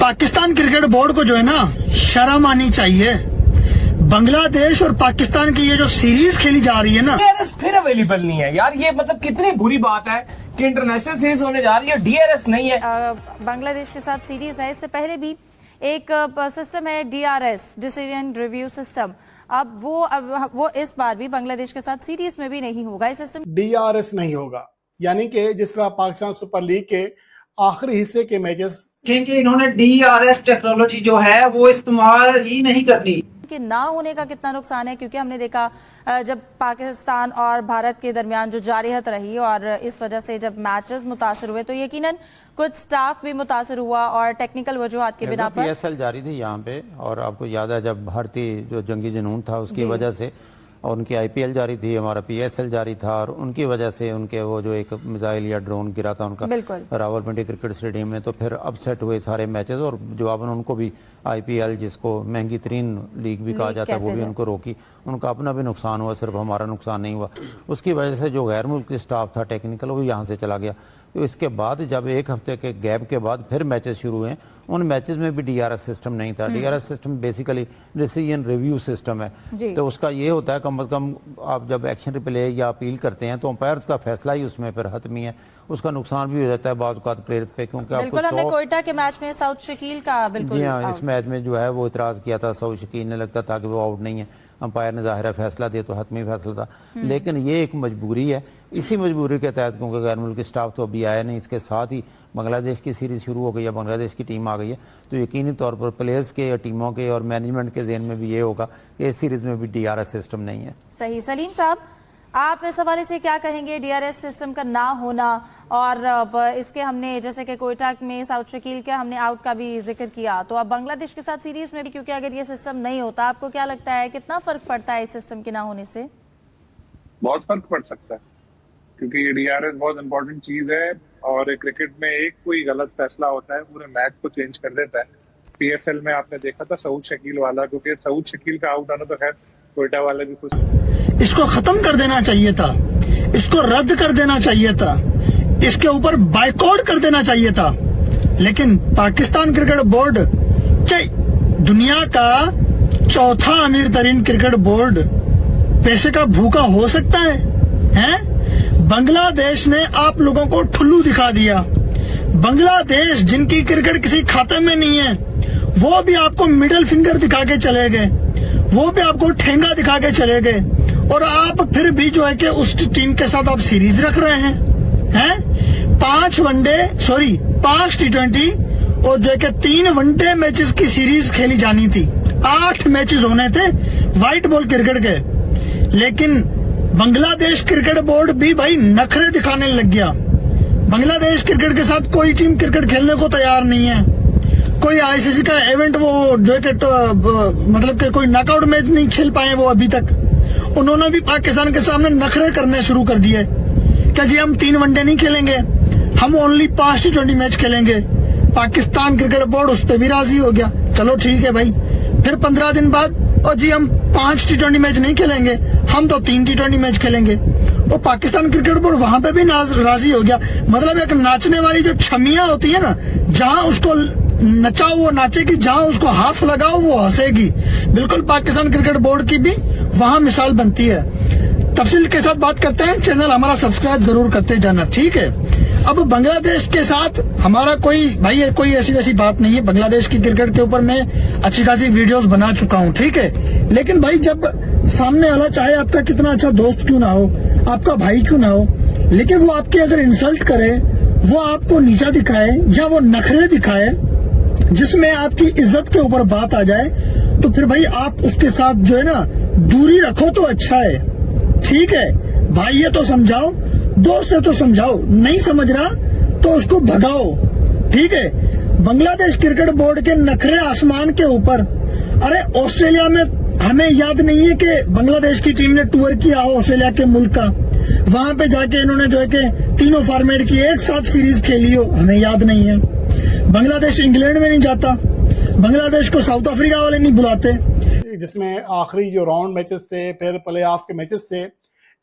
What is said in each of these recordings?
Pakistan cricket board को जो है ना शर्म आनी चाहिए। बांग्लादेश और पाकिस्तान की ये जो सीरीज खेली जा रही है ना, डीआरएस फिर अवेलेबल नहीं है यार। ये मतलब कितनी बुरी बात है कि इंटरनेशनल सीरीज होने जा रही है, डीआरएस नहीं है। बांग्लादेश के साथ सीरीज है, इससे पहले भी एक सिस्टम है डीआरएस, डिसीजन रिव्यू सिस्टम। अब वो इस बार भी बांग्लादेश के साथ सीरीज में भी नहीं होगा। इस सिस्टम डीआरएस नहीं होगा, यानी कि जिस तरह पाकिस्तान सुपर लीग के आखिरी हिस्से के मैचेस क्योंकि इन्होंने डीआरएस टेक्नोलॉजी जो है वो इस्तेमाल ही नहीं करनी। के ना होने का कितना नुकसान है, क्योंकि हमने देखा जब पाकिस्तान और भारत के दरमियान जो जारियत रही और इस वजह से जब मैचेस मुतासर हुए तो यकीनन कुछ स्टाफ भी मुतासर हुआ और टेक्निकल वजूहात की बिना पर पीएसएल जारी थी यहाँ पे। और आपको याद है जब भारतीय जो जंगी जुनून था उसकी वजह से, और उनकी आईपीएल जारी थी, हमारा पीएसएल जारी था, और उनकी वजह से उनके वो जो एक मिसाइल या ड्रोन गिरा था उनका रावलपिंडी क्रिकेट स्टेडियम में, तो फिर अपसेट हुए सारे मैचेस। और जवाबन उनको भी आईपीएल, जिसको महंगी तरीन लीग भी कहा जाता है, वो भी उनको रोकी। उनका अपना भी नुकसान हुआ, सिर्फ हमारा नुकसान नहीं हुआ। उसकी वजह से जो गैर मुल्की स्टाफ था टेक्निकल, वो यहाँ से चला गया। तो इसके बाद जब एक हफ्ते के गैप के बाद फिर मैचेस शुरू हुए, उन मैचेस में भी डीआरएस सिस्टम नहीं था। DRS system basically decision review system है। तो उसका ये होता है कम से कम आप जब एक्शन रिप्ले या अपील करते हैं तो अंपायर का फैसला ही उसमें फिर हतमी है। उसका नुकसान भी हो जाता है बाद औक़ात प्लेयर्स पे, क्योंकि बिल्कुल हमने कोयटा के मैच में साउथ शकील का बिल्कुल जी हाँ, इस मैच में जो है वो इतराज किया था साउथ शकील ने, लगता था कि वो आउट नहीं है। अंपायर ने ज़ाहिर फैसला दिया तो हतमी फैसला था, लेकिन ये एक मजबूरी है। इसी मजबूरी के तहत, क्योंकि गैर मुल्की स्टाफ तो अभी आया नहीं, इसके साथ ही बांग्लादेश की सीरीज शुरू हो गई है, बांग्लादेश की टीम आ गई है, तो यकीनी तौर पर प्लेयर्स के या टीमों के और मैनेजमेंट के ज़हन में भी ये होगा कि इस सीरीज में भी डीआरएस सिस्टम नहीं है। सही। सलीम साहब, आप इस हवाले से क्या कहेंगे, डीआरएस सिस्टम का ना होना और इसके हमने जैसे कि कोयटा में साउथ शकील के हमने आउट का भी जिक्र किया, तो अब बांग्लादेश के साथ सीरीज में भी, क्योंकि अगर ये सिस्टम नहीं होता, आपको क्या लगता है कितना फर्क पड़ता है इस सिस्टम के ना होने से? बहुत फर्क पड़ सकता है, क्योंकि ये डीआरएस बहुत इंपॉर्टेंट चीज है और क्रिकेट में एक कोई गलत फैसला होता है पूरे मैच को चेंज कर देता है। पीएसएल में आपने देखा था साउथ शकील वाला, क्योंकि साउथ शकील का आउट आना तो खैर कोयटा वाले भी खुश। इसको खत्म कर देना चाहिए था, इसको रद्द कर देना चाहिए था, इसके ऊपर बाइकआउट कर देना चाहिए था। लेकिन पाकिस्तान क्रिकेट बोर्ड, क्या दुनिया का चौथा अमीर तरीन क्रिकेट बोर्ड पैसे का भूखा हो सकता है? बांग्लादेश ने आप लोगों को ठुल्लू दिखा दिया। बांग्लादेश जिनकी क्रिकेट किसी खाते में नहीं है, वो भी आपको मिडिल फिंगर दिखा के चले गए, वो भी आपको ठेंगा दिखा के चले गए, और आप फिर भी जो है कि उस टीम के साथ आप सीरीज रख रहे हैं। 5 T20 और जो है कि 3 वनडे मैचेस की सीरीज खेली जानी थी। 8 मैचेस होने थे व्हाइट बॉल क्रिकेट के, लेकिन बांग्लादेश क्रिकेट बोर्ड भी भाई नखरे दिखाने लग गया। बांग्लादेश क्रिकेट के साथ कोई टीम क्रिकेट खेलने को तैयार नहीं है। कोई आईसीसी का इवेंट वो जो है मतलब कि कोई नॉकआउट मैच नहीं खेल पाए वो अभी तक। उन्होंने भी पाकिस्तान के सामने नखरे करने शुरू कर दिए कि जी हम 3 वनडे नहीं खेलेंगे, हम ओनली 5 T20 मैच खेलेंगे। पाकिस्तान क्रिकेट बोर्ड उस पर भी राजी हो गया, चलो ठीक है भाई। फिर 15 दिन बाद और जी हम 5 T20 मैच नहीं खेलेंगे, हम तो 3 T20 मैच खेलेंगे। वो पाकिस्तान क्रिकेट बोर्ड वहां पे भी राजी हो गया। मतलब एक नाचने वाली जो छमिया होती है ना, जहां उसको नचाओ वो नाचेगी, जहां उसको हाथ लगाओ वो हंसेगी। बिल्कुल पाकिस्तान क्रिकेट बोर्ड की भी वहां मिसाल बनती है। तफसील के साथ बात करते हैं, चैनल हमारा सब्सक्राइब जरूर करते जाना, ठीक है। अब बांग्लादेश के साथ हमारा कोई ऐसी वैसी बात नहीं है। बांग्लादेश की क्रिकेट के ऊपर मैं अच्छी खासी वीडियोस बना चुका हूँ, ठीक है। लेकिन भाई जब सामने वाला, चाहे आपका कितना अच्छा दोस्त क्यों ना हो, आपका भाई क्यों ना हो, लेकिन वो आपकी अगर इंसल्ट करे, वो आपको नीचा दिखाए या वो नखरे दिखाए जिसमें आपकी इज्जत के ऊपर बात आ जाए, तो फिर भाई आप उसके साथ जो है ना दूरी रखो तो अच्छा है, ठीक है। भाई ये तो समझाओ, दोस्त है तो समझाओ, नहीं समझ रहा तो उसको भगाओ, ठीक है। बांग्लादेश क्रिकेट बोर्ड के नखरे आसमान के ऊपर। अरे ऑस्ट्रेलिया में हमें याद नहीं है कि बांग्लादेश की टीम ने टूर किया हो ऑस्ट्रेलिया के मुल्क का, वहां पे जाके इन्होंने जो है कि तीनों फॉर्मेट की एक साथ सीरीज खेली हो, हमें याद नहीं है। बांग्लादेश इंग्लैंड में नहीं जाता, बांग्लादेश को साउथ अफ्रीका वाले नहीं बुलाते, जिसमें आखिरी जो राउंड मैचेस थे, फिर प्ले ऑफ के मैचेस थे,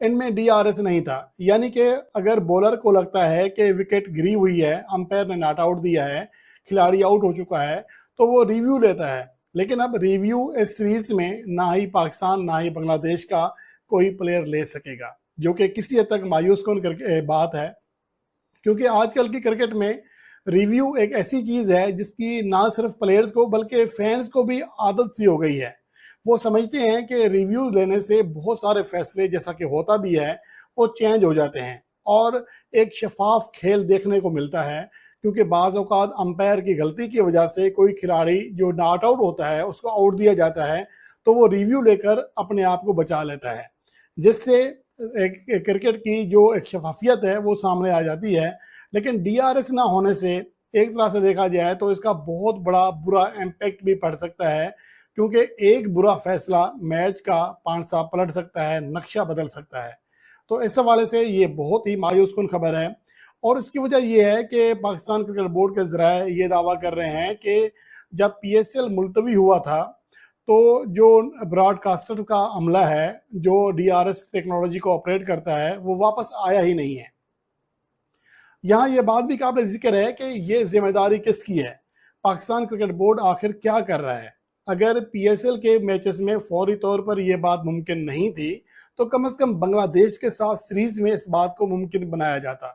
इनमें डीआरएस नहीं था। यानी कि अगर बॉलर को लगता है कि विकेट गिरी हुई है, अंपायर ने नॉट आउट दिया है, खिलाड़ी आउट हो चुका है तो वो रिव्यू लेता है, लेकिन अब रिव्यू इस सीरीज में ना ही पाकिस्तान ना ही बांग्लादेश का कोई प्लेयर ले सकेगा, जो कि किसी हद तक मायूस कौन करके बात है, क्योंकि आजकल की क्रिकेट में रिव्यू एक ऐसी चीज है जिसकी ना सिर्फ प्लेयर्स को बल्कि फैंस को भी आदत सी हो गई है। वो समझते हैं कि रिव्यू लेने से बहुत सारे फैसले, जैसा कि होता भी है, वो चेंज हो जाते हैं और एक शफाफ खेल देखने को मिलता है, क्योंकि बाज़ औक़ात अंपायर की गलती की वजह से कोई खिलाड़ी जो नॉट आउट होता है उसको आउट दिया जाता है, तो वो रिव्यू लेकर अपने आप को बचा लेता है, जिससे एक क्रिकेट की जो एक शफाफियत है वो सामने आ जाती है। लेकिन DRS ना होने से एक तरह से देखा जाए तो इसका बहुत बड़ा बुरा इम्पैक्ट भी पड़ सकता है, क्योंकि एक बुरा फैसला मैच का पांसा पलट सकता है, नक्शा बदल सकता है। तो इस हवाले से ये बहुत ही मायूस कुन खबर है और इसकी वजह ये है कि पाकिस्तान क्रिकेट बोर्ड के ज़राए ये दावा कर रहे हैं कि जब PSL मुलतवी हुआ था तो जो ब्रॉडकास्टर का अमला है, जो DRS टेक्नोलॉजी को ऑपरेट करता है, वो वापस आया ही नहीं है। यहाँ ये बात भी काबिल जिक्र है कि ये जिम्मेदारी किसकी है, पाकिस्तान क्रिकेट बोर्ड आखिर क्या कर रहा है। अगर PSL के मैचेस में फौरी तौर पर यह बात मुमकिन नहीं थी तो कम से कम बांग्लादेश के साथ सीरीज में इस बात को मुमकिन बनाया जाता,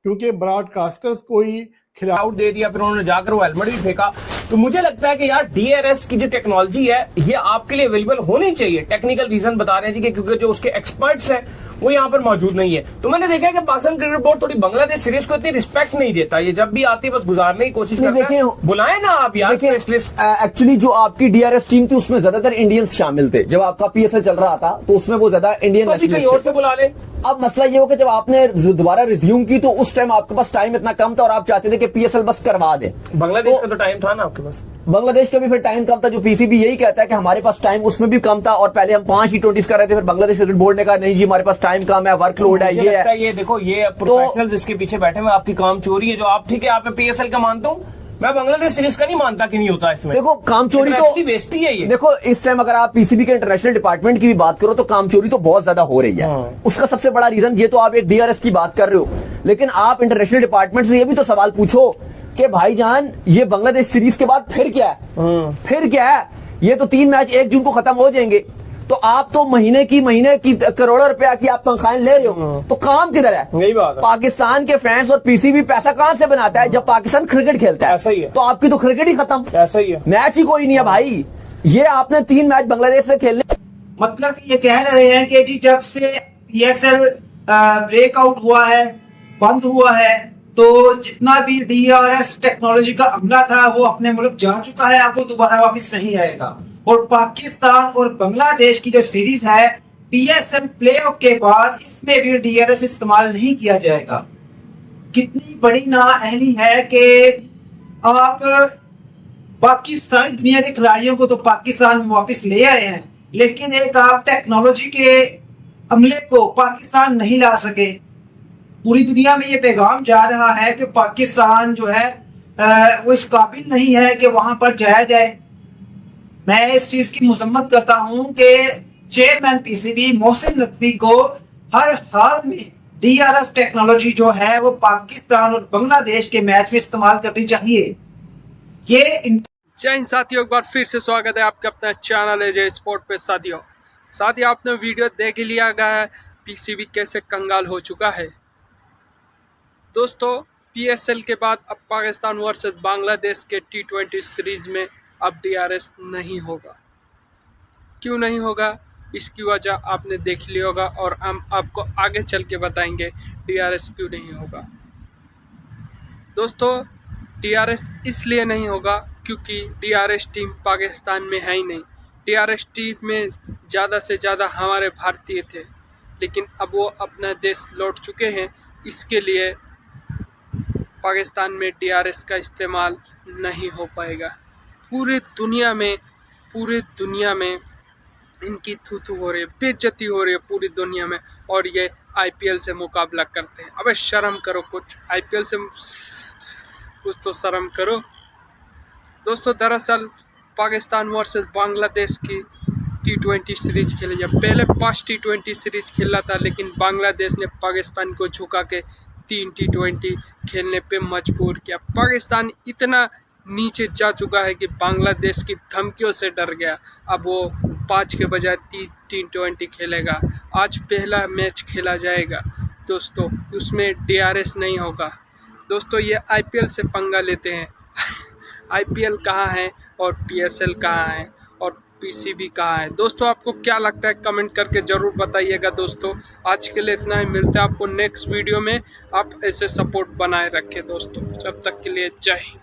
क्योंकि ब्रॉडकास्टर्स कोई खिलाड़ी आउट दे दिया, फिर उन्होंने जाकर वो हेलमेट भी फेंका। तो मुझे लगता है कि यार DRS की जो टेक्नोलॉजी है ये आपके लिए अवेलेबल होनी चाहिए। टेक्निकल रीजन बता रहे हैं जी कि क्योंकि जो उसके एक्सपर्ट्स हैं वो यहाँ पर मौजूद नहीं है। तो मैंने देखा है कि पाकिस्तान क्रिकेट बोर्ड थोड़ी बांग्लादेश सीरीज को इतनी रिस्पेक्ट नहीं देता, ये जब भी आती है बस गुजारने की कोशिश करता है। बुलाए ना आप यार स्पेशलिस्ट। एक्चुअली जो आपकी DRS टीम थी उसमें ज्यादातर इंडियंस शामिल थे। जब आपका PSL चल रहा था तो उसमें वो ज्यादा इंडियन कहीं और से बुला ले। अब मसला ये हो कि जब आपने दोबारा रिज्यूम की तो उस टाइम आपके पास टाइम इतना कम था और आप चाहते थे कि PSL बस करवा दें। बांग्लादेश का तो टाइम था ना आपके पास। बांग्लादेश का भी फिर टाइम कम था, जो PCB यही कहता है कि हमारे पास टाइम उसमें भी कम था और पहले हम 5 T20s कर रहे थे, फिर बांग्लादेश क्रिकेट बोर्ड ने कहा नहीं जी हमारे पास टाइम कम है, वर्कलोड है, ये है। ये देखो ये प्रोफेशनल्स इसके पीछे बैठे हुए आपकी काम चोरी है। जो आप ठीक है आप PSL का मानता हूँ, मैं बांग्लादेश सीरीज का नहीं मानता कि नहीं होता इसमें। देखो काम चोरी तो बेइज्जती है ये। देखो इस टाइम अगर आप PCB के इंटरनेशनल डिपार्टमेंट की भी बात करो तो काम चोरी तो बहुत ज्यादा हो रही है। उसका सबसे बड़ा रीजन ये तो आप एक DRS की बात कर रहे हो, लेकिन आप इंटरनेशनल डिपार्टमेंट से ये भी तो सवाल पूछो कि भाईजान ये बांग्लादेश सीरीज के बाद फिर क्या है, फिर क्या है। ये तो 3 मैच 1 जून को खत्म हो जाएंगे, तो आप तो महीने की करोड़ों रुपया की आप तनख्वाहें ले रहे हो, तो काम किधर है। यही बात है। पाकिस्तान के फैंस और PCB पैसा कहां से बनाता है, जब पाकिस्तान क्रिकेट खेलता है। ऐसा ही है। तो आपकी तो क्रिकेट ही खत्म, ऐसा ही है, मैच ही कोई नहीं है भाई। ये आपने 3 मैच बांग्लादेश से खेलने, मतलब ये कह रहे हैं कि जी जब से PSL ब्रेकआउट हुआ है, बंद हुआ है, तो जितना भी DRS टेक्नोलॉजी का अमला था वो अपने मुल्क जा चुका है, अब वो दोबारा वापस नहीं आएगा। और पाकिस्तान और बांग्लादेश की जो सीरीज है PSL प्लेऑफ के बाद, इसमें भी DRS इस्तेमाल नहीं किया जाएगा। कितनी बड़ी नाअहली है कि आप बाकी सारी दुनिया के खिलाड़ियों को तो पाकिस्तान में वापस ले आए हैं, लेकिन एक आप टेक्नोलॉजी के अमले को पाकिस्तान नहीं ला सके। पूरी दुनिया में ये पैगाम जा रहा है कि पाकिस्तान जो है वो इस काबिल नहीं है कि वहां पर जाया जाए। मैं इस चीज की मजम्मत करता हूं कि चेयरमैन PCB मोहसिन नकवी को हर हाल में DRS टेक्नोलॉजी जो है वो पाकिस्तान और बांग्लादेश के मैच में इस्तेमाल करनी चाहिए। ये जय हिंद साथियों, एक बार फिर से स्वागत है आपका अपना चैनल है जय स्पोर्ट पे। साथियों आपने वीडियो देख लिया गया PCB कैसे कंगाल हो चुका है। दोस्तों PSL के बाद अब पाकिस्तान वर्सेस बांग्लादेश के T20 सीरीज में अब DRS नहीं होगा। क्यों नहीं होगा इसकी वजह आपने देख लिया होगा और हम आपको आगे चल के बताएंगे DRS क्यों नहीं होगा। दोस्तों DRS इसलिए नहीं होगा क्योंकि DRS टीम पाकिस्तान में है ही नहीं। DRS टीम में ज़्यादा से ज़्यादा हमारे भारतीय थे, लेकिन अब वो अपना देश लौट चुके हैं। इसके लिए पाकिस्तान में DRS का इस्तेमाल नहीं हो पाएगा। पूरी दुनिया में इनकी थू हो रही है, बेइज्जती हो रही है पूरी दुनिया में, और ये IPL से मुकाबला करते हैं। अबे शर्म करो, कुछ IPL से कुछ तो शर्म करो। दोस्तों दरअसल पाकिस्तान वर्सेस बांग्लादेश की T20 सीरीज खेली है। पहले 5 T20 सीरीज खेला था, लेकिन बांग्लादेश ने पाकिस्तान को झुका के 3 T20 खेलने पे मजबूर किया। पाकिस्तान इतना नीचे जा चुका है कि बांग्लादेश की धमकियों से डर गया। अब वो 5 के बजाय T20 खेलेगा। आज पहला मैच खेला जाएगा दोस्तों, उसमें DRS नहीं होगा। दोस्तों ये IPL से पंगा लेते हैं। IPL कहाँ है और PSL कहाँ है और PCB कहाँ है। दोस्तों आपको क्या लगता है कमेंट करके ज़रूर बताइएगा। दोस्तों आज के लिए इतना ही, मिलता है आपको नेक्स्ट वीडियो में। आप ऐसे सपोर्ट बनाए रखें दोस्तों। जब तक के लिए जय हिंद।